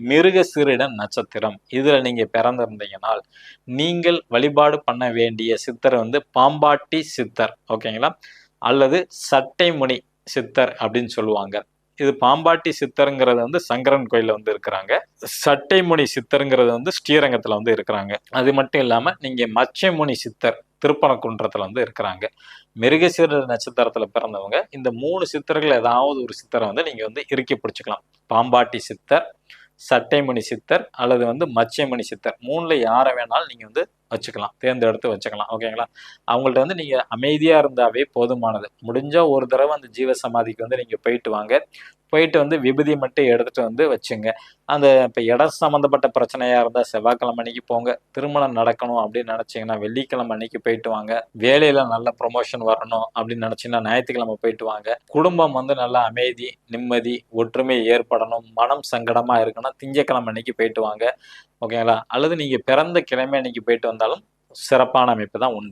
மிருகசீரிட நட்சத்திரம் இதுல நீங்க பிறந்திருந்தீங்கனால் நீங்கள் வழிபாடு பண்ண வேண்டிய சித்தர் வந்து பாம்பாட்டி சித்தர், ஓகேங்களா, அல்லது சட்டைமுனி சித்தர் அப்படின்னு சொல்லுவாங்க. இது பாம்பாட்டி சித்தருங்கிறது வந்து சங்கரன் கோயில்ல வந்து இருக்கிறாங்க. சட்டைமுனி சித்தருங்கிறது வந்து ஸ்ரீரங்கத்துல வந்து இருக்கிறாங்க. அது மட்டும் இல்லாம நீங்க மச்சைமுனி சித்தர் திருப்பரங்குன்றத்துல வந்து இருக்கிறாங்க. மிருகசீர நட்சத்திரத்துல பிறந்தவங்க இந்த 3 சித்தர்கள் ஏதாவது ஒரு சித்தரை வந்து நீங்க வந்து இறுக்கி பிடிச்சிக்கலாம். பாம்பாட்டி சித்தர், சட்டைமணி சித்தர் அல்லது வந்து மச்சைமணி சித்தர், 3ல யாரை வேணாலும் நீங்க வந்து வச்சுக்கலாம், தேர்ந்தெடுத்து வச்சுக்கலாம், ஓகேங்களா. அவங்கள்ட்ட வந்து நீங்க அமைதியா இருந்தாவே போதுமானது. முடிஞ்சா ஒரு தடவை அந்த ஜீவ சமாதிக்கு வந்து நீங்க போயிட்டு வாங்க. போயிட்டு வந்து விபூதி மட்டும் எடுத்துட்டு வந்து வச்சுங்க. அந்த இப்போ இடம் சம்மந்தப்பட்ட பிரச்சனையா இருந்தால் செவ்வாய்க்கிழமை அன்னைக்கு போங்க. திருமணம் நடக்கணும் அப்படின்னு நினைச்சீங்கன்னா வெள்ளிக்கிழமை அன்னைக்கு போயிட்டு வாங்க. வேலையில நல்ல ப்ரொமோஷன் வரணும் அப்படின்னு நினைச்சீங்கன்னா ஞாயிற்றுக்கிழமை போயிட்டு வாங்க. குடும்பம் வந்து நல்லா அமைதி, நிம்மதி, ஒற்றுமை ஏற்படணும், மனம் சங்கடமா இருக்குன்னா திங்கக்கிழமை அன்னைக்கு போயிட்டு வாங்க, ஓகேங்களா. அல்லது நீங்க பிறந்த கிழமை அன்னைக்கு போயிட்டு வந்தாலும் சிறப்பான அமைப்பு தான் உண்டு.